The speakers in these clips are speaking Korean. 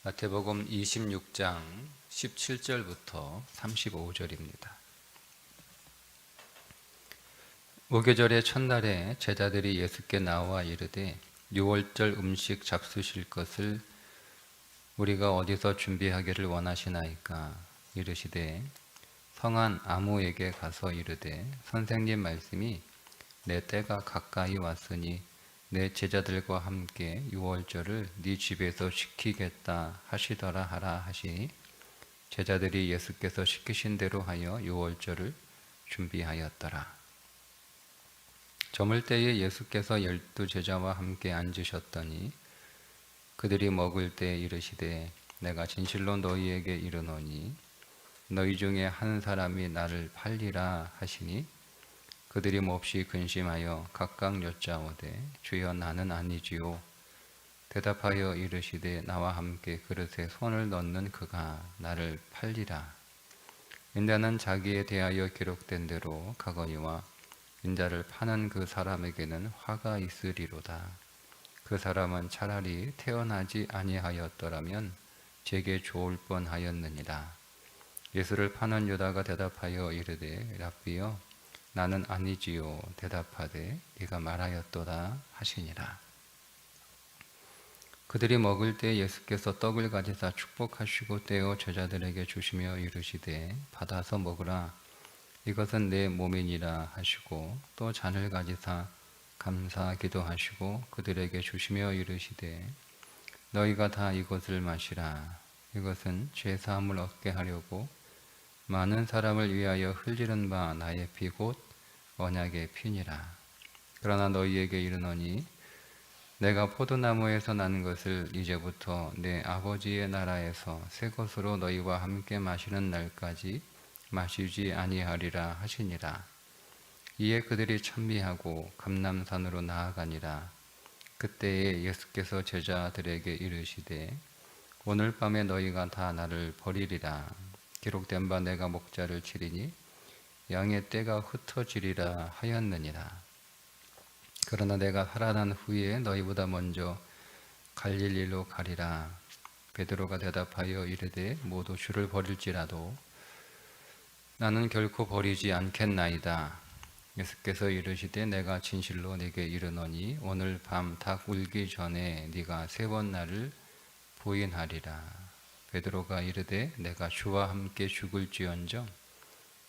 마태복음 26장 17절부터 35절입니다. 무교절의 첫날에 제자들이 예수께 나와 이르되 유월절 음식 잡수실 것을 우리가 어디서 준비하기를 원하시나이까? 이르시되 성한 아무에게 가서 이르되 선생님 말씀이 내 때가 가까이 왔으니 내 제자들과 함께 유월절을 네 집에서 시키겠다 하시더라 하라 하시니 제자들이 예수께서 시키신 대로 하여 유월절을 준비하였더라. 저물 때에 예수께서 12 제자와 함께 앉으셨더니 그들이 먹을 때 이르시되 내가 진실로 너희에게 이르노니 너희 중에 한 사람이 나를 팔리라 하시니 그들이 몹시 근심하여 각각 여짜오되 주여 나는 아니지요. 대답하여 이르시되 나와 함께 그릇에 손을 넣는 그가 나를 팔리라. 인자는 자기에 대하여 기록된 대로 가거니와 인자를 파는 그 사람에게는 화가 있으리로다. 그 사람은 차라리 태어나지 아니하였더라면 제게 좋을 뻔하였느니라. 예수를 파는 유다가 대답하여 이르되 랍비여 나는 아니지요. 대답하되 네가 말하였도다 하시니라. 그들이 먹을 때 예수께서 떡을 가지사 축복하시고 떼어 제자들에게 주시며 이르시되 받아서 먹으라. 이것은 내 몸이니라 하시고 또 잔을 가지사 감사하기도 하시고 그들에게 주시며 이르시되 너희가 다 이것을 마시라. 이것은 죄사함을 얻게 하려고 많은 사람을 위하여 흘리는 바 나의 피 곧 언약의 피니라. 그러나 너희에게 이르노니 내가 포도나무에서 난 것을 이제부터 내 아버지의 나라에서 새 것으로 너희와 함께 마시는 날까지 마시지 아니하리라 하시니라. 이에 그들이 찬미하고 감람산으로 나아가니라. 그때에 예수께서 제자들에게 이르시되 오늘 밤에 너희가 다 나를 버리리라. 기록된 바 내가 목자를 치리니 양의 떼가 흩어지리라 하였느니라. 그러나 내가 살아난 후에 너희보다 먼저 갈릴리로 가리라. 베드로가 대답하여 이르되 모두 주를 버릴지라도 나는 결코 버리지 않겠나이다. 예수께서 이르시되 내가 진실로 네게 이르노니 오늘 밤 닭 울기 전에 네가 3번 나를 부인하리라. 베드로가 이르되 내가 주와 함께 죽을지언정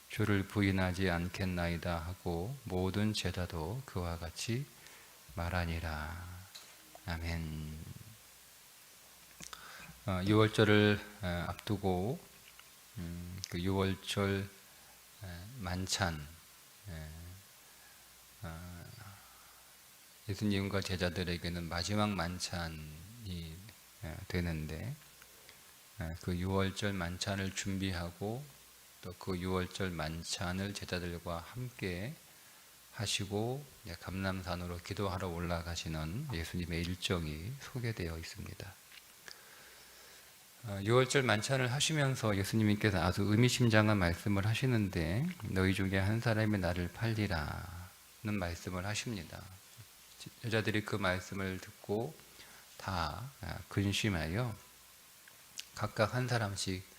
주를 부인하지 않겠나이다 하고 모든 제자도 그와 같이 말하니라. 아멘. 6월절을 앞두고 그 6월절 만찬, 예수님과 제자들에게는 마지막 만찬이 되는데 그 6월절 만찬을 준비하고 또 그 6월절 만찬을 제자들과 함께 하시고 감람산으로 기도하러 올라가시는 예수님의 일정이 소개되어 있습니다. 6월절 만찬을 하시면서 예수님께서 아주 의미심장한 말씀을 하시는데 너희 중에 한 사람이 나를 팔리라는 말씀을 하십니다. 여자들이 그 말씀을 듣고 다 근심하여 각각 한 사람씩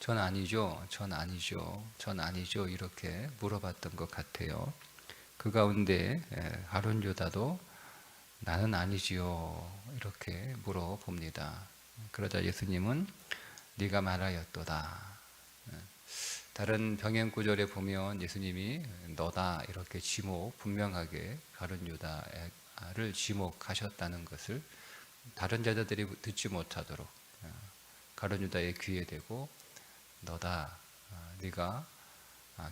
전 아니죠, 전 아니죠, 전 아니죠 이렇게 물어봤던 것 같아요. 그 가운데 가룟 유다도 나는 아니지요 이렇게 물어봅니다. 그러자 예수님은 네가 말하였도다. 다른 병행 구절에 보면 예수님이 너다 이렇게 지목 분명하게 가룟 유다를 지목하셨다는 것을 다른 제자들이 듣지 못하도록 가룟 유다의 귀에 대고 너다 네가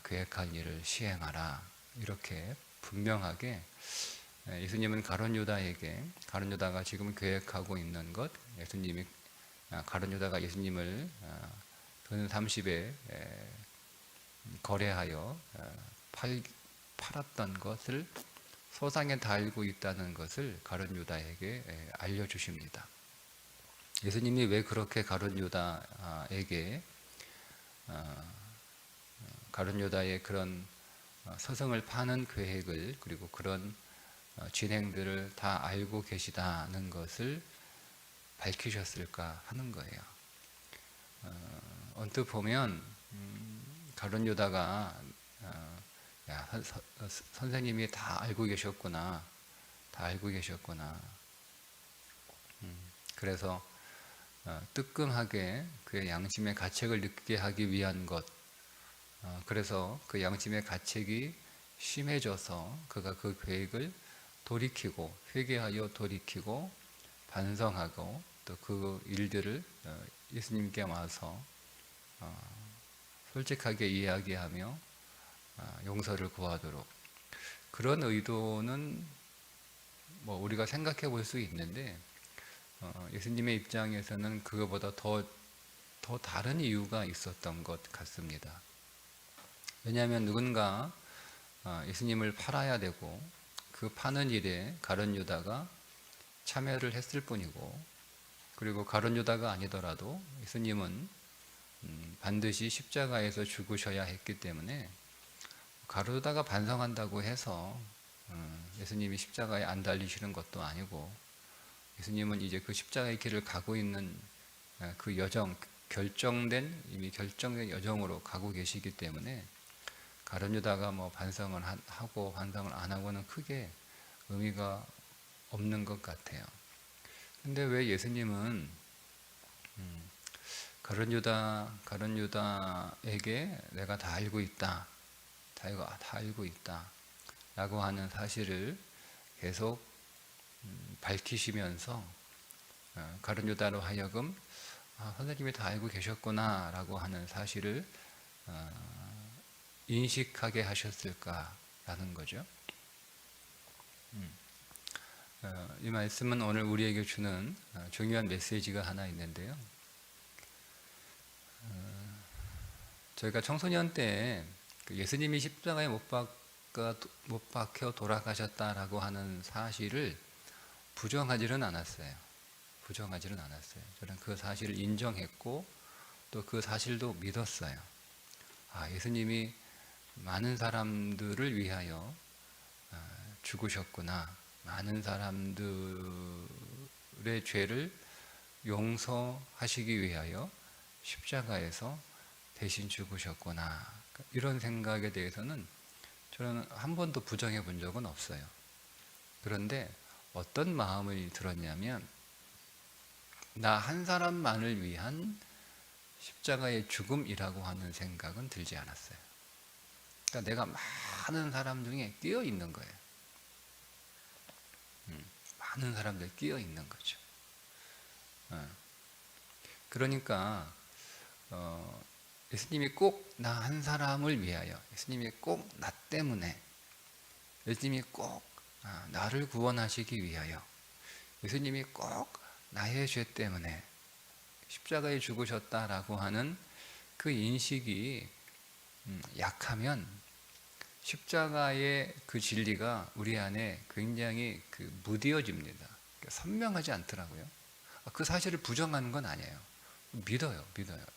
계획한 일을 시행하라 이렇게 분명하게 예수님은 가룟 유다가 지금 계획하고 있는 것 예수님이 가룟 유다가 예수님을 돈 30에 거래하여 팔았던 것을 소상에 달고 있다는 것을 가룟 유다에게 알려주십니다. 예수님이 왜 그렇게 가룟 유다에게 가룟 유다의 그런 서성을 파는 계획을 그리고 그런 진행들을 다 알고 계시다는 것을 밝히셨을까 하는 거예요. 언뜻 보면 가룟 유다가 야, 선생님이 다 알고 계셨구나. 다 알고 계셨구나. 그래서 뜨끔하게 그의 양심의 가책을 느끼게 하기 위한 것. 그래서 그 양심의 가책이 심해져서 그가 그 계획을 돌이키고 회개하여 돌이키고 반성하고 또 그 일들을 예수님께 와서 솔직하게 이야기하며 용서를 구하도록, 그런 의도는 뭐 우리가 생각해 볼 수 있는데 예수님의 입장에서는 그거보다 더 다른 이유가 있었던 것 같습니다. 왜냐하면 누군가 예수님을 팔아야 되고 그 파는 일에 가룟 유다가 참여를 했을 뿐이고, 그리고 가룟 유다가 아니더라도 예수님은 반드시 십자가에서 죽으셔야 했기 때문에 가룟 유다가 반성한다고 해서 예수님이 십자가에 안 달리시는 것도 아니고, 예수님은 이제 그 십자가의 길을 가고 있는 그 여정, 이미 결정된 여정으로 가고 계시기 때문에 가룟 유다가 뭐 반성을 하고 반성을 안 하고는 크게 의미가 없는 것 같아요. 근데 왜 예수님은 가룟 유다에게 내가 다 알고 있다, 다 알고 있다 라고 하는 사실을 계속 밝히시면서 가룟 유다로 하여금 선생님이 다 알고 계셨구나 라고 하는 사실을 인식하게 하셨을까라는 거죠. 이 말씀은 오늘 우리에게 주는 중요한 메시지가 하나 있는데요. 저희가 청소년 때 예수님이 십자가에 못 박혀 돌아가셨다라고 하는 사실을 부정하지는 않았어요. 저는 그 사실을 인정했고 또 그 사실도 믿었어요. 예수님이 많은 사람들을 위하여 죽으셨구나. 많은 사람들의 죄를 용서하시기 위하여 십자가에서 대신 죽으셨구나. 이런 생각에 대해서는 저는 한 번도 부정해 본 적은 없어요. 그런데 어떤 마음이 들었냐면, 나 한 사람만을 위한 십자가의 죽음이라고 하는 생각은 들지 않았어요. 그러니까 내가 많은 사람 중에 끼어 있는 거예요. 많은 사람들 끼어 있는 거죠. 그러니까 예수님이 꼭 나 한 사람을 위하여, 예수님이 꼭 나 때문에, 예수님이 꼭 나를 구원하시기 위하여, 예수님이 꼭 나의 죄 때문에 십자가에 죽으셨다라고 하는 그 인식이 약하면 십자가의 그 진리가 우리 안에 굉장히 무디어집니다. 선명하지 않더라고요. 그 사실을 부정하는 건 아니에요. 믿어요.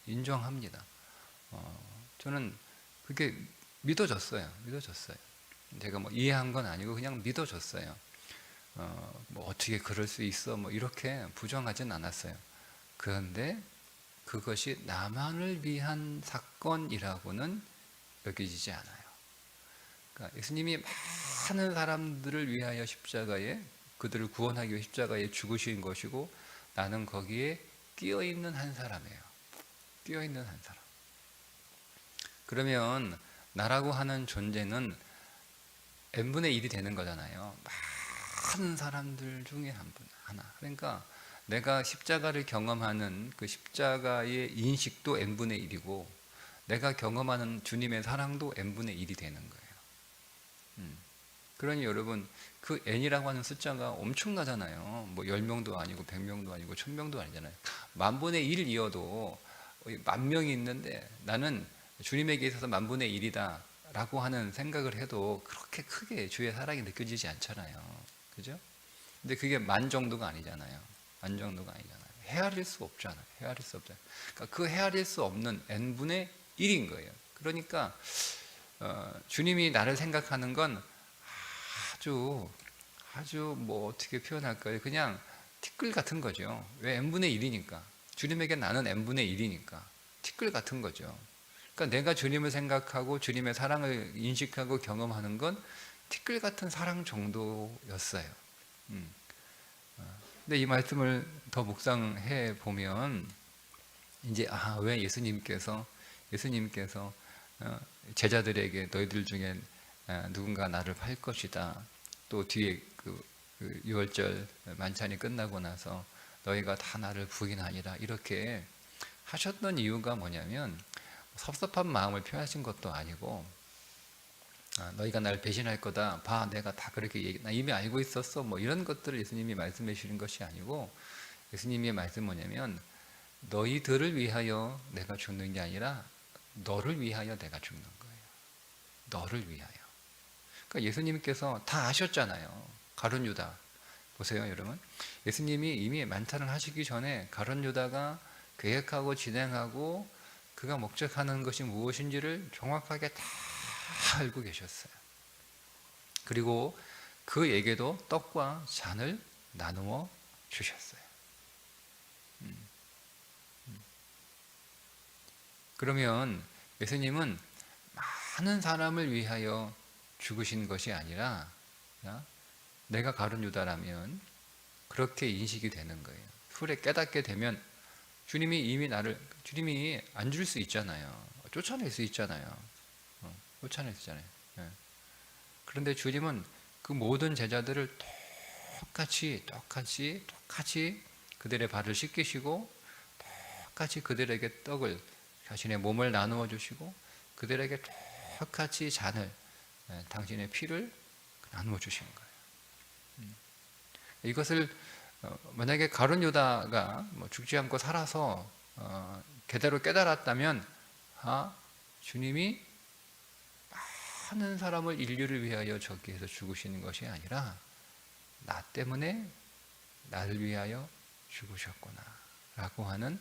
인정합니다. 저는 그게 믿어졌어요. 제가 뭐 이해한 건 아니고 그냥 믿어졌어요. 뭐 어떻게 그럴 수 있어? 뭐 이렇게 부정하진 않았어요. 그런데 그것이 나만을 위한 사건이라고는 여겨지지 않아요. 그러니까 예수님이 많은 사람들을 위하여 그들을 구원하기 위해 십자가에 죽으신 것이고, 나는 거기에 끼어 있는 한 사람이에요. 끼어 있는 한 사람. 그러면 나라고 하는 존재는 n분의 1이 되는 거잖아요. 많은 사람들 중에 하나. 그러니까 내가 십자가를 경험하는 그 십자가의 인식도 n분의 1이고, 내가 경험하는 주님의 사랑도 n분의 1이 되는 거예요. 그러니 여러분, 그 n이라고 하는 숫자가 엄청나잖아요. 뭐 10명도 아니고 100명도 아니고 1000명도 아니잖아요. 만분의 1이어도 10,000명이 있는데 나는 주님에게 있어서 만분의 1이다 라고 하는 생각을 해도 그렇게 크게 주의 사랑이 느껴지지 않잖아요. 그죠? 근데 그게 만 정도가 아니잖아요. 헤아릴 수 없잖아요. 그러니까 그 헤아릴 수 없는 n분의 1인 거예요. 그러니까 주님이 나를 생각하는 건 아주 뭐 어떻게 표현할까요? 그냥 티끌 같은 거죠. 왜 n분의 1이니까. 주님에게 나는 n분의 1이니까. 티끌 같은 거죠. 그러니까 내가 주님을 생각하고 주님의 사랑을 인식하고 경험하는 건 티끌 같은 사랑 정도였어요. 근데 이 말씀을 더 묵상해 보면 이제 왜 예수님께서 제자들에게 너희들 중에 누군가 나를 팔 것이다. 또 뒤에 그 유월절 만찬이 끝나고 나서 너희가 다 나를 부인하니라 이렇게 하셨던 이유가 뭐냐면 섭섭한 마음을 표하신 것도 아니고 너희가 나를 배신할 거다. 봐, 내가 다 그렇게 나 이미 알고 있었어. 뭐 이런 것들을 예수님이 말씀해 주시는 것이 아니고 예수님의 말씀 뭐냐면 너희들을 위하여 내가 죽는 게 아니라 너를 위하여 내가 죽는 거예요. 너를 위하여. 그러니까 예수님께서 다 아셨잖아요. 가룟 유다. 보세요, 여러분. 예수님이 이미 만찬을 하시기 전에 가룟 유다가 계획하고 진행하고 그가 목적하는 것이 무엇인지를 정확하게 다 알고 계셨어요. 그리고 그에게도 떡과 잔을 나누어 주셨어요. 그러면 예수님은 많은 사람을 위하여 죽으신 것이 아니라 내가 가룟 유다라면 그렇게 인식이 되는 거예요. 후에 깨닫게 되면 주님이 안 줄 수 있잖아요. 쫓아낼 수 있잖아요. 쫓아낼 수 있잖아요. 예. 그런데 주님은 그 모든 제자들을 똑같이 그들의 발을 씻기시고 똑같이 그들에게 떡을 자신의 몸을 나누어 주시고 그들에게 똑같이 잔을 당신의 피를 나누어 주시는 거예요. 이것을 만약에 가룟 유다가 죽지 않고 살아서 제대로 깨달았다면 주님이 많은 사람을 인류를 위하여 저기에서 죽으시는 것이 아니라 나 때문에 나를 위하여 죽으셨구나 라고 하는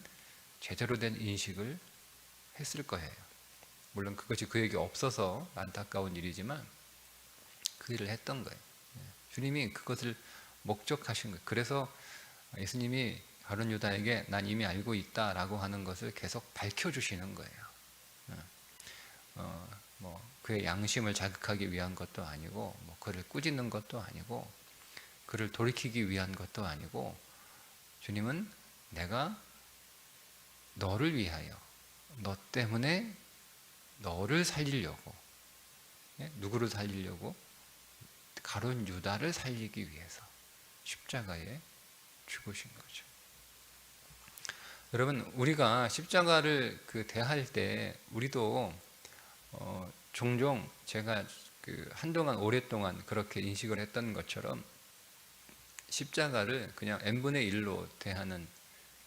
제대로 된 인식을 했을 거예요. 물론 그것이 그에게 없어서 안타까운 일이지만 그 일을 했던 거예요. 주님이 그것을 목적하신 거예요. 그래서 예수님이 가룟 유다에게 난 이미 알고 있다라고 하는 것을 계속 밝혀주시는 거예요. 그의 양심을 자극하기 위한 것도 아니고 그를 꾸짖는 것도 아니고 그를 돌이키기 위한 것도 아니고 주님은 내가 너를 위하여 너 때문에 너를 살리려고 누구를 살리려고? 가룟 유다를 살리기 위해서 십자가에 죽으신 거죠. 여러분 우리가 십자가를 대할 때 우리도 종종 제가 한동안 오랫동안 그렇게 인식을 했던 것처럼 십자가를 그냥 n분의 1로 대하는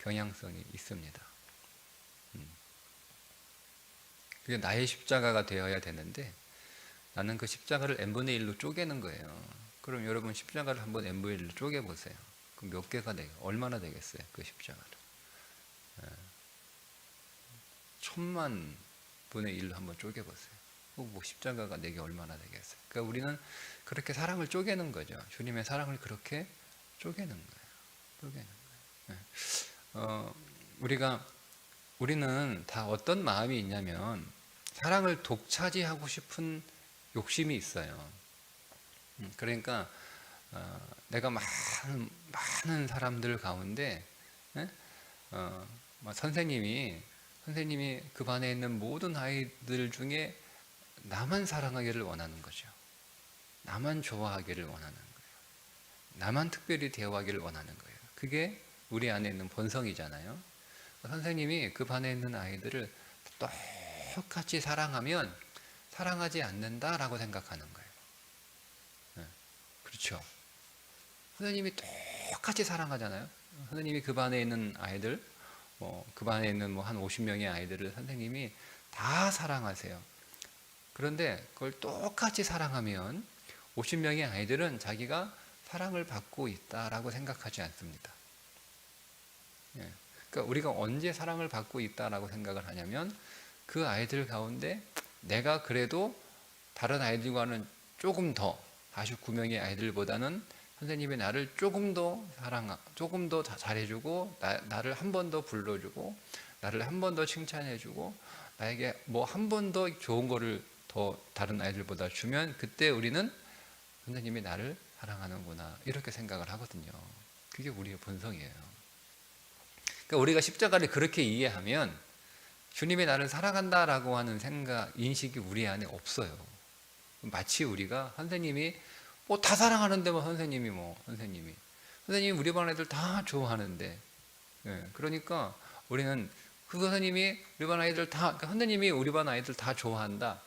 경향성이 있습니다. 그게 나의 십자가가 되어야 되는데 나는 그 십자가를 n분의 1로 쪼개는 거예요. 그럼 여러분 십자가를 한번 n분의 1로 쪼개보세요. 그럼 몇 개가 얼마나 되겠어요? 그 십자가를 1000만 분의 1로 한번 쪼개보세요. 십자가가 내게 얼마나 되겠어요? 그러니까 우리는 그렇게 사랑을 쪼개는 거죠. 주님의 사랑을 그렇게 쪼개는 거예요. 우리는 다 어떤 마음이 있냐면 사랑을 독차지하고 싶은 욕심이 있어요. 그러니까 내가 많은 사람들 가운데 선생님이 그 반에 있는 모든 아이들 중에 나만 사랑하기를 원하는 거죠. 나만 좋아하기를 원하는 거예요. 나만 특별히 대우하기를 원하는 거예요. 그게 우리 안에 있는 본성이잖아요. 선생님이 그 반에 있는 아이들을 똑같이 사랑하면 사랑하지 않는다라고 생각하는 거예요. 그렇죠. 선생님이 똑같이 사랑하잖아요. 선생님이 그 반에 있는 아이들, 그 반에 있는 한 50명의 아이들을 선생님이 다 사랑하세요. 그런데 그걸 똑같이 사랑하면 50명의 아이들은 자기가 사랑을 받고 있다라고 생각하지 않습니다. 그러니까 우리가 언제 사랑을 받고 있다라고 생각을 하냐면 그 아이들 가운데 내가 그래도 다른 아이들과는 조금 더 49명의 아이들보다는 선생님이 나를 조금 더 조금 더 잘해주고, 나를 한 번 더 불러주고, 나를 한 번 더 칭찬해주고, 나에게 뭐 한 번 더 좋은 거를 더 다른 아이들보다 주면 그때 우리는 선생님이 나를 사랑하는구나 이렇게 생각을 하거든요. 그게 우리의 본성이에요. 그러니까 우리가 십자가를 그렇게 이해하면 주님이 나를 사랑한다라고 하는 인식이 우리 안에 없어요. 마치 우리가 선생님이 뭐 다 사랑하는데 뭐 선생님이 우리 반 애들 다 좋아하는데, 그러니까 우리는 그 선생님이 우리 반 아이들 다, 그러니까 선생님이 우리 반 아이들 다 좋아한다,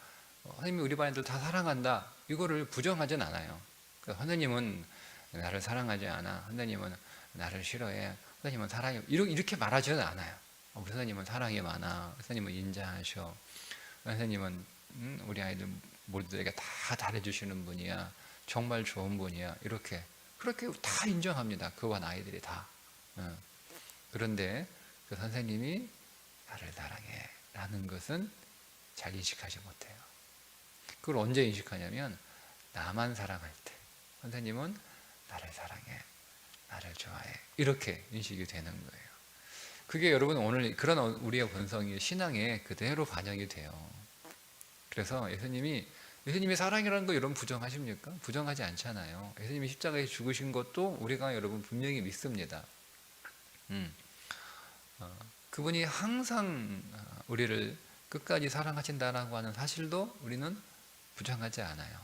선생님이 우리 반 애들 다 사랑한다, 이거를 부정하진 않아요. 그러니까 선생님은 나를 사랑하지 않아, 선생님은 나를 싫어해, 선생님은 사랑이 이렇게 말하지는 않아요. 우리 선생님은 사랑이 많아, 선생님은 인자하셔, 선생님은 우리 아이들 모두에게 다 잘해주시는 분이야, 정말 좋은 분이야, 그렇게 다 인정합니다. 그와 아이들이 다. 그런데 그 선생님이 나를 사랑해 라는 것은 잘 인식하지 못해요. 그걸 언제 인식하냐면 나만 사랑할 때 선생님은 나를 사랑해, 나를 좋아해, 이렇게 인식이 되는 거예요. 그게 여러분 오늘 그런 우리의 본성이 신앙에 그대로 반영이 돼요. 그래서 예수님이 사랑이라는 거 여러분 부정하십니까? 부정하지 않잖아요. 예수님이 십자가에 죽으신 것도 우리가 여러분 분명히 믿습니다. 그분이 항상 우리를 끝까지 사랑하신다라고 하는 사실도 우리는 부정하지 않아요.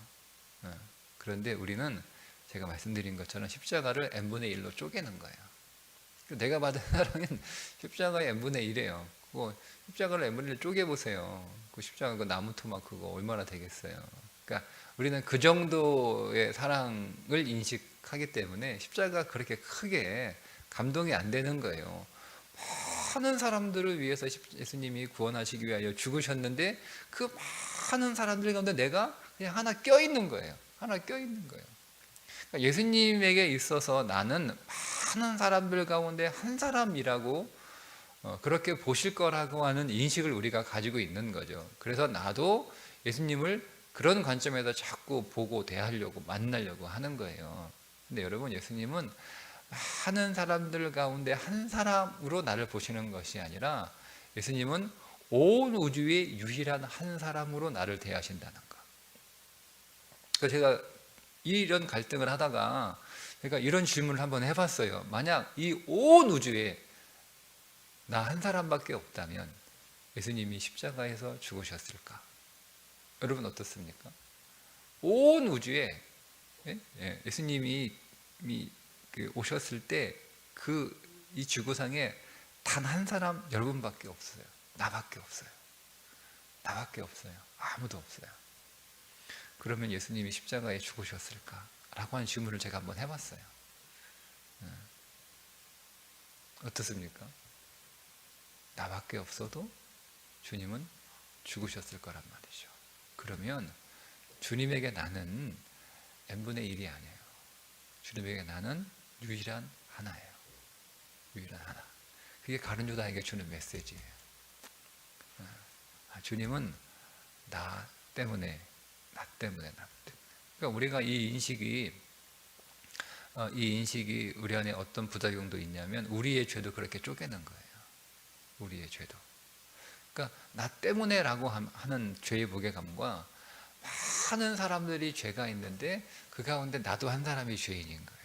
그런데 우리는 제가 말씀드린 것처럼 십자가를 n분의 1로 쪼개는 거예요. 내가 받은 사랑은 십자가의 n분의 1이에요. 십자가를 n분의 1 쪼개보세요. 그 십자가 그 나무 토막 그거 얼마나 되겠어요. 그러니까 우리는 그 정도의 사랑을 인식하기 때문에 십자가가 그렇게 크게 감동이 안 되는 거예요. 많은 사람들을 위해서 예수님이 구원하시기 위하여 죽으셨는데 그 많은 사람들 가운데 내가 그냥 하나 껴있는 거예요. 그러니까 예수님에게 있어서 나는 많은 사람들 가운데 한 사람이라고 그렇게 보실 거라고 하는 인식을 우리가 가지고 있는 거죠. 그래서 나도 예수님을 그런 관점에서 자꾸 보고 대하려고 만나려고 하는 거예요. 근데 여러분, 예수님은 많은 사람들 가운데 한 사람으로 나를 보시는 것이 아니라 예수님은 온 우주의 유일한 한 사람으로 나를 대하신다는 거. 그러니까 제가 이런 갈등을 하다가 제가 이런 질문을 한번 해봤어요. 만약 이 온 우주에 나 한 사람밖에 없다면 예수님이 십자가에서 죽으셨을까? 여러분 어떻습니까? 온 우주에 예수님이 오셨을 때 이 지구상에 단 한 사람 여러분밖에 없어요. 나밖에 없어요. 아무도 없어요. 그러면 예수님이 십자가에 죽으셨을까? 라고 하는 질문을 제가 한번 해봤어요. 어떻습니까? 나밖에 없어도 주님은 죽으셨을 거란 말이죠. 그러면 주님에게 나는 n분의 1이 아니에요. 주님에게 나는 유일한 하나예요. 유일한 하나. 그게 가룟 유다에게 주는 메시지예요. 주님은 나 때문에. 그러니까 우리가 이 인식이 우리 안에 어떤 부작용도 있냐면 우리의 죄도 그렇게 쪼개는 거예요. 우리의 죄도. 그러니까 나 때문에라고 하는 죄의 무게감과 많은 사람들이 죄가 있는데 그 가운데 나도 한 사람이 죄인인 거예요.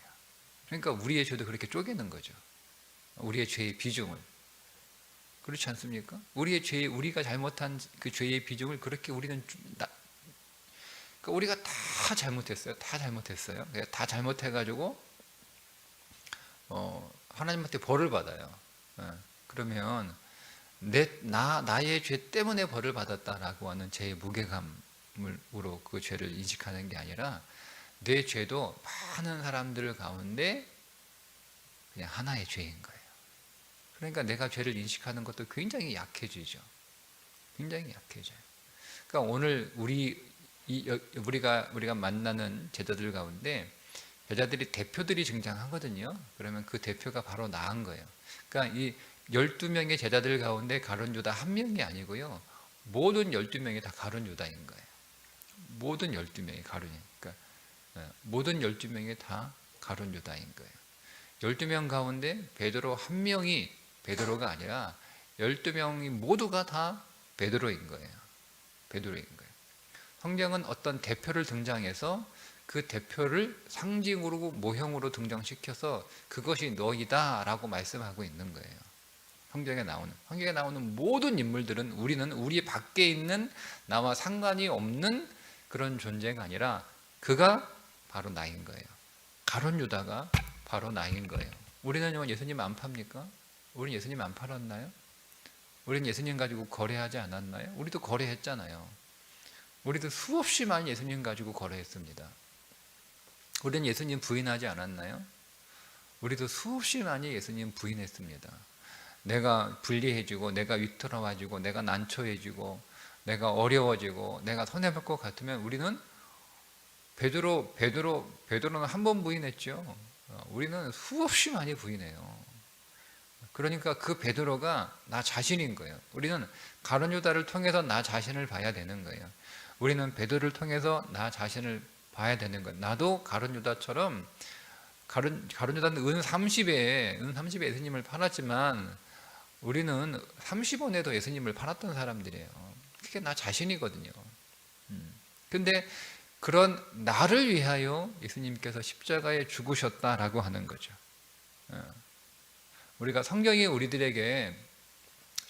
그러니까 우리의 죄도 그렇게 쪼개는 거죠. 우리의 죄의 비중을. 그렇지 않습니까? 우리가 잘못한 그 죄의 비중을 그렇게 우리는 그러니까 우리가 다 잘못했어요. 다 잘못해가지고 하나님한테 벌을 받아요. 그러면 나의 죄 때문에 벌을 받았다라고 하는 죄의 무게감으로 그 죄를 인식하는 게 아니라 내 죄도 많은 사람들 가운데 그냥 하나의 죄인 거예요. 그러니까 내가 죄를 인식하는 것도 굉장히 약해지죠. 그러니까 오늘 우리가 만나는 제자들 가운데 여자들이 대표들이 등장하거든요. 그러면 그 대표가 바로 나인 거예요. 그러니까 이 12명의 제자들 가운데 가룟 유다 한 명이 아니고요. 모든 12명이 다 가룟 유다인 거예요. 모든 12명이 가룟이. 그러니까 모든 12명이 다 가룟 유다인 거예요. 12명 가운데 베드로 한 명이 베드로가 아니라 12명이 모두가 다 베드로인 거예요. 베드로인 거예요. 성경은 어떤 대표를 등장해서 그 대표를 상징으로 모형으로 등장시켜서 그것이 너희다 라고 말씀하고 있는 거예요. 성경에 나오는 모든 인물들은 우리는 우리 밖에 있는 나와 상관이 없는 그런 존재가 아니라 그가 바로 나인 거예요. 가룟 유다가 바로 나인 거예요. 우리는 예수님 안 팝니까? 우리는 예수님 안 팔았나요? 우리는 예수님 가지고 거래하지 않았나요? 우리도 거래했잖아요. 우리도 수없이 많이 예수님 가지고 거래했습니다. 우리는 예수님 부인하지 않았나요? 우리도 수없이 많이 예수님 부인했습니다. 내가 불리해지고 내가 위태로워지고 내가 난처해지고 내가 어려워지고 내가 손해볼 것 같으면 우리는 베드로는 한 번 부인했죠. 우리는 수없이 많이 부인해요. 그러니까 그 베드로가 나 자신인 거예요. 우리는 가룟 유다를 통해서 나 자신을 봐야 되는 거예요. 우리는 베드로를 통해서 나 자신을 봐야 되는 거예요. 나도 가룟 유다처럼 가룟 유다는 은 30에 예수님을 팔았지만 우리는 30원에도 예수님을 팔았던 사람들이에요. 그게 나 자신이거든요. 근데 그런 나를 위하여 예수님께서 십자가에 죽으셨다라고 하는 거죠. 우리가 성경이 우리들에게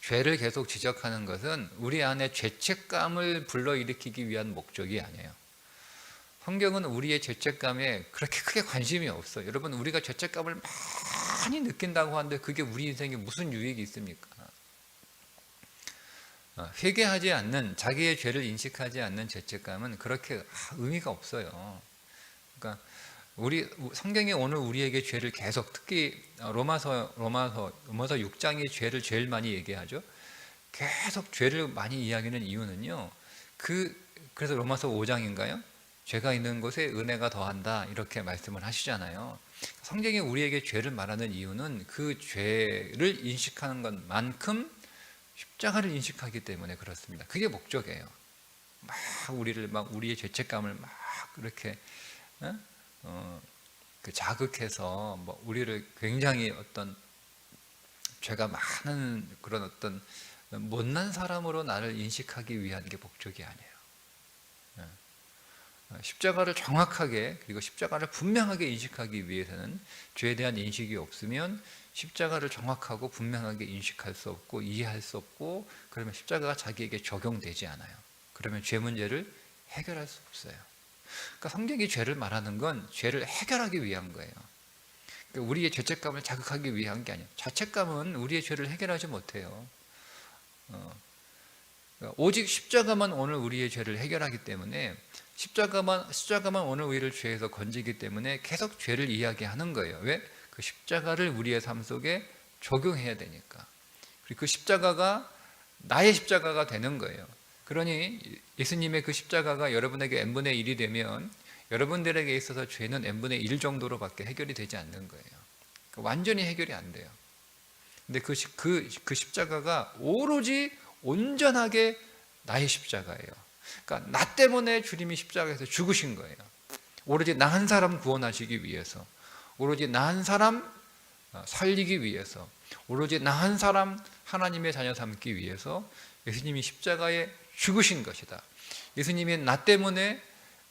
죄를 계속 지적하는 것은 우리 안에 죄책감을 불러일으키기 위한 목적이 아니에요. 성경은 우리의 죄책감에 그렇게 크게 관심이 없어요. 여러분, 우리가 죄책감을 많이 느낀다고 하는데 그게 우리 인생에 무슨 유익이 있습니까? 회개하지 않는, 자기의 죄를 인식하지 않는 죄책감은 그렇게 의미가 없어요. 그러니까 성경이 오늘 우리에게 죄를 계속, 특히 로마서 6장의 죄를 제일 많이 얘기하죠. 계속 죄를 많이 이야기하는 이유는요. 그래서 로마서 5장인가요? 죄가 있는 곳에 은혜가 더한다 이렇게 말씀을 하시잖아요. 성경이 우리에게 죄를 말하는 이유는 그 죄를 인식하는 것만큼 십자가를 인식하기 때문에 그렇습니다. 그게 목적이에요. 우리의 죄책감을 이렇게 자극해서 우리를 굉장히 어떤 죄가 많은 그런 어떤 못난 사람으로 나를 인식하기 위한 게 목적이 아니에요. 십자가를 정확하게 그리고 십자가를 분명하게 인식하기 위해서는 죄에 대한 인식이 없으면 십자가를 정확하고 분명하게 인식할 수 없고 이해할 수 없고, 그러면 십자가가 자기에게 적용되지 않아요. 그러면 죄 문제를 해결할 수 없어요. 그러니까 성경이 죄를 말하는 건 죄를 해결하기 위한 거예요. 그러니까 우리의 죄책감을 자극하기 위한 게 아니에요. 자책감은 우리의 죄를 해결하지 못해요. 오직 십자가만 오늘 우리의 죄를 해결하기 때문에 십자가만 오늘 우리를 죄에서 건지기 때문에 계속 죄를 이야기하는 거예요. 왜? 그 십자가를 우리의 삶 속에 적용해야 되니까. 그리고 그 십자가가 나의 십자가가 되는 거예요. 그러니 예수님의 그 십자가가 여러분에게 n분의 1이 되면 여러분들에게 있어서 죄는 n분의 1 정도로밖에 해결이 되지 않는 거예요. 완전히 해결이 안 돼요. 근데 그 십자가가 오로지 온전하게 나의 십자가예요. 그러니까 나 때문에 주님이 십자가에서 죽으신 거예요. 오로지 나 한 사람 구원하시기 위해서, 오로지 나 한 사람 살리기 위해서, 오로지 나 한 사람 하나님의 자녀 삼기 위해서 예수님이 십자가에 죽으신 것이다.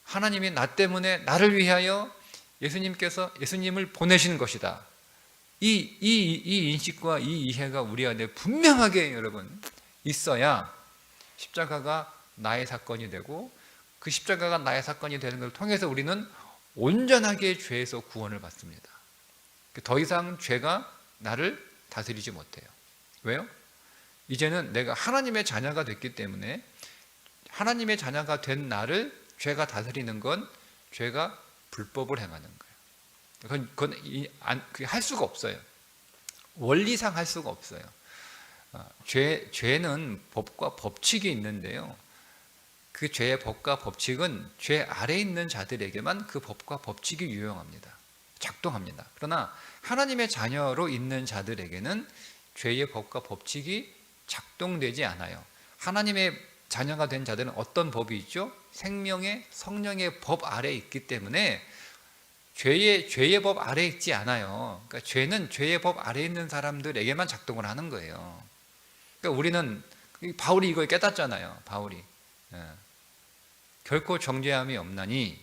하나님이 나 때문에 나를 위하여 예수님을 보내신 것이다. 이 인식과 이 이해가 우리 안에 분명하게 여러분 있어야 십자가가 나의 사건이 되고, 그 십자가가 나의 사건이 되는 것을 통해서 우리는 온전하게 죄에서 구원을 받습니다. 더 이상 죄가 나를 다스리지 못해요. 왜요? 이제는 내가 하나님의 자녀가 됐기 때문에 하나님의 자녀가 된 나를 죄가 다스리는 건 죄가 불법을 행하는 거예요. 그건 할 수가 없어요. 원리상 할 수가 없어요. 죄는 법과 법칙이 있는데요. 그 죄의 법과 법칙은 죄 아래에 있는 자들에게만 그 법과 법칙이 유용합니다. 작동합니다. 그러나 하나님의 자녀로 있는 자들에게는 죄의 법과 법칙이 작동되지 않아요. 하나님의 자녀가 된 자들은 어떤 법이 있죠? 생명의 성령의 법 아래에 있기 때문에 죄의 법 아래에 있지 않아요. 그러니까 죄는 죄의 법 아래에 있는 사람들에게만 작동을 하는 거예요. 그러니까 우리는 바울이 이걸 깨닫잖아요. 바울이 결코 정죄함이 없나니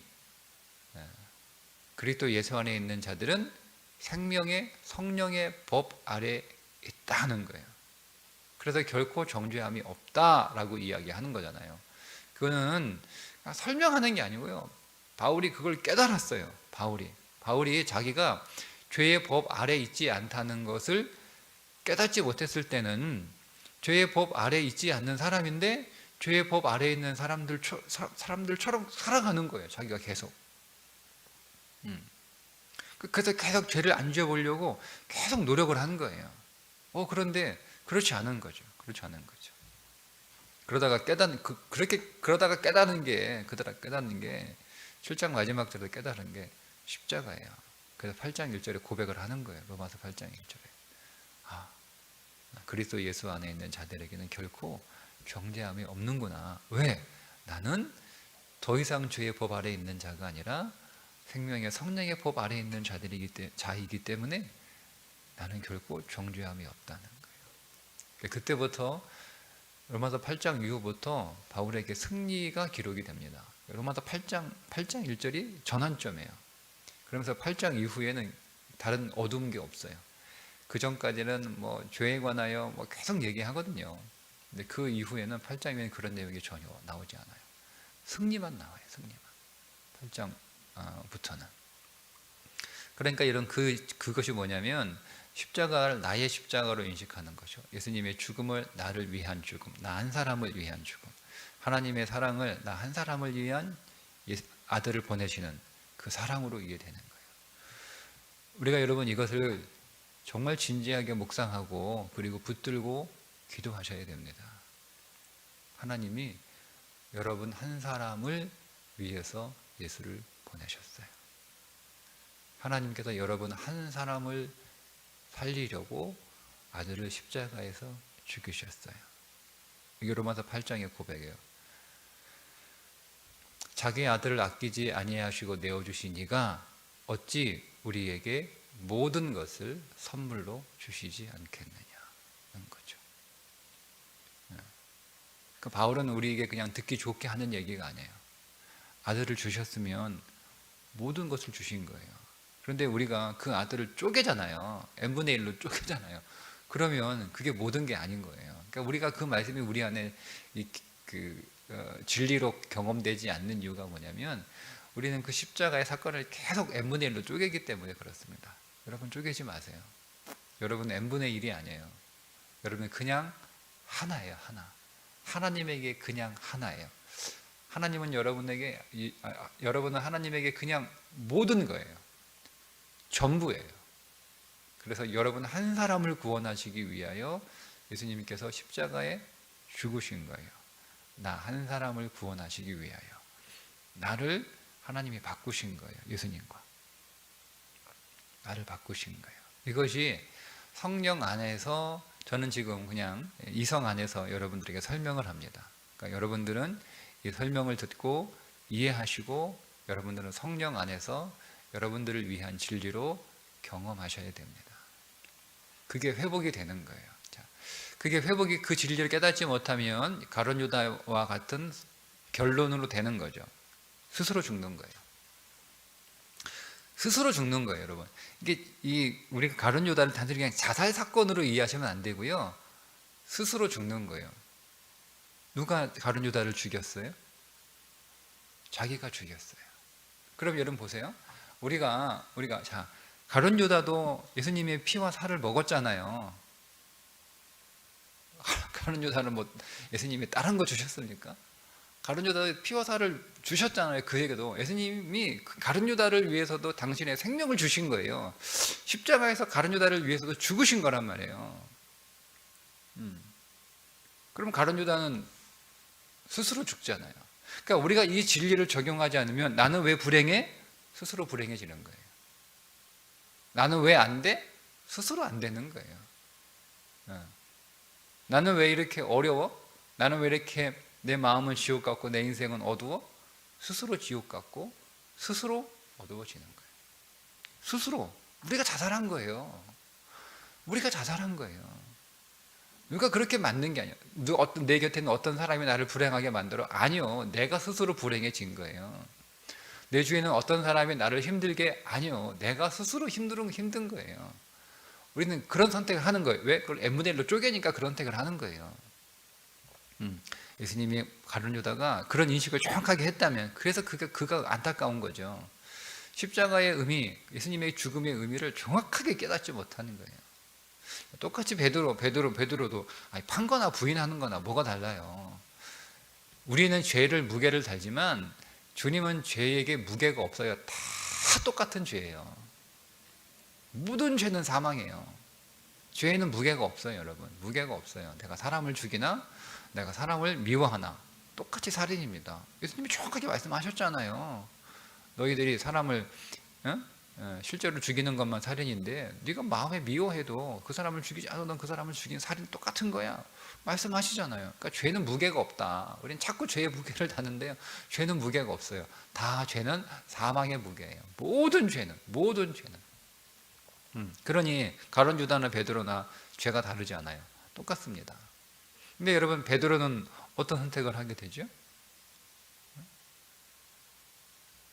그리스도 예수 안에 있는 자들은 생명의 성령의 법 아래에 있다는 거예요. 그래서 결코 정죄함이 없다라고 이야기하는 거잖아요. 그거는 설명하는 게 아니고요. 바울이 그걸 깨달았어요. 바울이 자기가 죄의 법 아래 있지 않다는 것을 깨닫지 못했을 때는 죄의 법 아래 있지 않는 사람인데 죄의 법 아래 있는 사람들처럼 살아가는 거예요. 자기가 계속. 그래서 계속 죄를 안 지어보려고 계속 노력을 한 거예요. 그런데 그렇지 않은 거죠. 그러다가 깨닫는 게 7장 마지막 절에 깨달은 게 십자가예요. 그래서 8장 1절에 고백을 하는 거예요. 로마서 8장 1절에. 그리스도 예수 안에 있는 자들에게는 결코 정죄함이 없는구나. 왜? 나는 더 이상 죄의 법 아래에 있는 자가 아니라 생명의 성령의 법 아래에 있는 자이기 때문에 나는 결코 정죄함이 없다는 거예요. 그때부터 로마서 8장 이후부터 바울에게 승리가 기록이 됩니다. 로마서 8장 1절이 전환점이에요. 그러면서 8장 이후에는 다른 어두운 게 없어요. 그 전까지는 죄에 관하여 계속 얘기하거든요. 근데 그 이후에는 8장 이후에는 그런 내용이 전혀 나오지 않아요. 승리만 나와요. 8장부터는. 그러니까 그것이 뭐냐면 십자가를 나의 십자가로 인식하는 거죠. 예수님의 죽음을 나를 위한 죽음, 나 한 사람을 위한 죽음, 하나님의 사랑을 나 한 사람을 위한 아들을 보내시는 그 사랑으로 이해되는 거예요. 우리가 여러분 이것을 정말 진지하게 묵상하고 그리고 붙들고 기도하셔야 됩니다. 하나님이 여러분 한 사람을 위해서 예수를 보내셨어요. 하나님께서 여러분 한 사람을 살리려고 아들을 십자가에서 죽이셨어요. 이게 로마서 8장의 고백이에요. 자기 아들을 아끼지 아니하시고 내어주신 이가 어찌 우리에게 모든 것을 선물로 주시지 않겠느냐는 거죠. 그러니까 바울은 우리에게 그냥 듣기 좋게 하는 얘기가 아니에요. 아들을 주셨으면 모든 것을 주신 거예요. 그런데 우리가 그 아들을 쪼개잖아요. n분의 1로 쪼개잖아요. 그러면 그게 모든 게 아닌 거예요. 그러니까 우리가 그 말씀이 우리 안에 진리로 경험되지 않는 이유가 뭐냐면 우리는 그 십자가의 사건을 계속 n분의 1로 쪼개기 때문에 그렇습니다. 여러분 쪼개지 마세요. 여러분 n분의 1이 아니에요. 여러분 그냥 하나예요. 하나. 하나님에게 그냥 하나예요. 하나님은 여러분은 하나님에게 그냥 모든 거예요. 전부예요. 그래서 여러분 한 사람을 구원하시기 위하여 예수님께서 십자가에 죽으신 거예요. 나 한 사람을 구원하시기 위하여. 나를 하나님이 바꾸신 거예요. 예수님과. 나를 바꾸신 거예요. 이것이 성령 안에서 저는 지금 그냥 이성 안에서 여러분들에게 설명을 합니다. 그러니까 여러분들은 이 설명을 듣고 이해하시고 여러분들은 성령 안에서 여러분들을 위한 진리로 경험하셔야 됩니다. 그게 회복이 되는 거예요. 그게 회복이 그 진리를 깨닫지 못하면 가룟 유다와 같은 결론으로 되는 거죠. 스스로 죽는 거예요. 스스로 죽는 거예요, 여러분. 이게 우리가 가룟 유다를 단순히 그냥 자살 사건으로 이해하시면 안 되고요. 스스로 죽는 거예요. 누가 가룟 유다를 죽였어요? 자기가 죽였어요. 그럼 여러분 보세요. 우리가 가룟 유다도 예수님의 피와 살을 먹었잖아요. 가룟 유다는 예수님이 다른 거 주셨습니까? 가룟 유다의 피와 살을 주셨잖아요. 그에게도 예수님이 가룟 유다를 위해서도 당신의 생명을 주신 거예요. 십자가에서 가룟 유다를 위해서도 죽으신 거란 말이에요. 그럼 가룟 유다는 스스로 죽잖아요. 그러니까 우리가 이 진리를 적용하지 않으면 나는 왜 불행해? 스스로 불행해지는 거예요. 나는 왜 안 돼? 스스로 안 되는 거예요. 나는 왜 이렇게 어려워? 나는 왜 이렇게 내 마음은 지옥 같고 내 인생은 어두워? 스스로 지옥 같고 스스로 어두워지는 거예요. 스스로 우리가 자살한 거예요. 우리가 자살한 거예요. 누가 그렇게 만든 게 아니에요. 내 곁에 있는 어떤 사람이 나를 불행하게 만들어? 아니요. 내가 스스로 불행해진 거예요. 내 주위에는 어떤 사람이 나를 힘들게? 아니요. 내가 스스로 힘든 거예요. 우리는 그런 선택을 하는 거예요. 왜? 그걸 n분의 1로 쪼개니까 그런 선택을 하는 거예요. 예수님이 가룟 유다가 그런 인식을 정확하게 했다면, 그래서 그가 안타까운 거죠. 십자가의 의미, 예수님의 죽음의 의미를 정확하게 깨닫지 못하는 거예요. 똑같이 베드로도 판거나 부인하는 거나 뭐가 달라요. 우리는 죄를 무게를 달지만 주님은 죄에게 무게가 없어요. 다 똑같은 죄예요. 모든 죄는 사망이에요. 죄에는 무게가 없어요, 여러분. 무게가 없어요. 내가 사람을 죽이나 내가 사람을 미워하나 똑같이 살인입니다. 예수님이 정확하게 말씀하셨잖아요. 너희들이 사람을 실제로 죽이는 것만 살인인데 네가 마음에 미워해도 그 사람을 죽이지 않아도 넌 그 사람을 죽이는 살인 똑같은 거야. 말씀하시잖아요. 그러니까 죄는 무게가 없다. 우리는 자꾸 죄의 무게를 다는데요. 죄는 무게가 없어요. 다 죄는 사망의 무게예요. 모든 죄는. 그러니 가룟 유다나 베드로나 죄가 다르지 않아요. 똑같습니다. 근데 여러분, 베드로는 어떤 선택을 하게 되죠?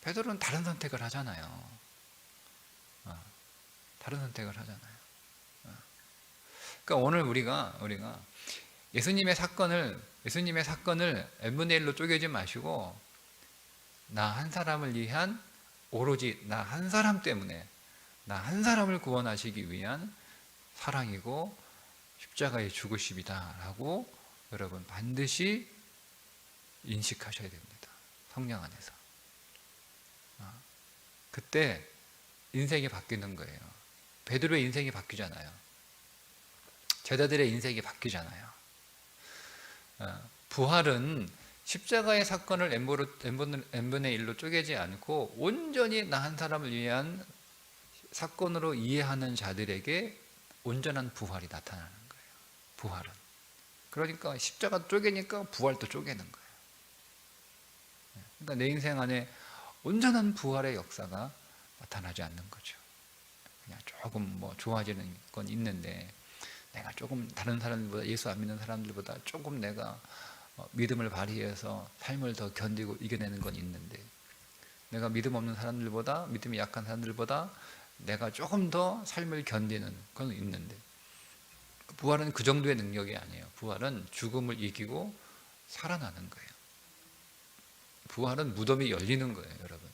베드로는 다른 선택을 하잖아요. 다른 선택을 하잖아요. 그러니까 오늘 우리가 예수님의 사건을 n분의 1로 쪼개지 마시고, 나 한 사람을 위한, 오로지 나 한 사람 때문에 나 한 사람을 구원하시기 위한 사랑이고 십자가의 죽으심이다라고 여러분 반드시 인식하셔야 됩니다. 성령 안에서. 그때 인생이 바뀌는 거예요. 베드로의 인생이 바뀌잖아요. 제자들의 인생이 바뀌잖아요. 부활은 십자가의 사건을 n분의 1로 쪼개지 않고 온전히 나 한 사람을 위한 사건으로 이해하는 자들에게 온전한 부활이 나타나는 거예요. 부활은. 그러니까 십자가 쪼개니까 부활도 쪼개는 거예요. 그러니까 내 인생 안에 온전한 부활의 역사가 나타나지 않는 거죠. 그냥 조금 좋아지는 건 있는데, 내가 조금 다른 사람들보다, 예수 안 믿는 사람들보다 조금 내가 믿음을 발휘해서 삶을 더 견디고 이겨내는 건 있는데, 내가 믿음 없는 사람들보다, 믿음이 약한 사람들보다 내가 조금 더 삶을 견디는 건 있는데, 부활은 그 정도의 능력이 아니에요. 부활은 죽음을 이기고 살아나는 거예요. 부활은 무덤이 열리는 거예요, 여러분.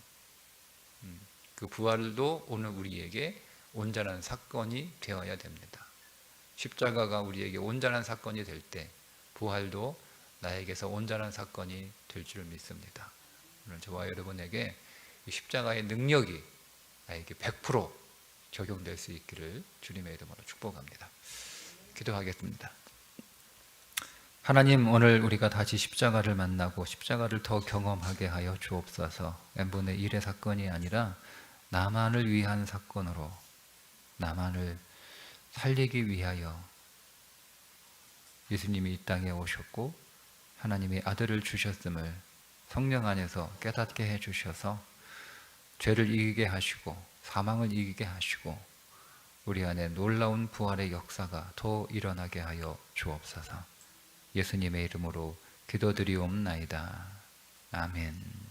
그 부활도 오늘 우리에게 온전한 사건이 되어야 됩니다. 십자가가 우리에게 온전한 사건이 될 때 부활도 나에게서 온전한 사건이 될 줄 믿습니다. 오늘 저와 여러분에게 이 십자가의 능력이 나에게 100% 적용될 수 있기를 주님의 이름으로 축복합니다. 기도하겠습니다. 하나님, 오늘 우리가 다시 십자가를 만나고 십자가를 더 경험하게 하여 주옵소서. n분의 1의 사건이 아니라 나만을 위한 사건으로, 나만을 살리기 위하여 예수님이 이 땅에 오셨고 하나님의 아들을 주셨음을 성령 안에서 깨닫게 해주셔서 죄를 이기게 하시고 사망을 이기게 하시고 우리 안에 놀라운 부활의 역사가 더 일어나게 하여 주옵소서. 예수님의 이름으로 기도드리옵나이다. 아멘.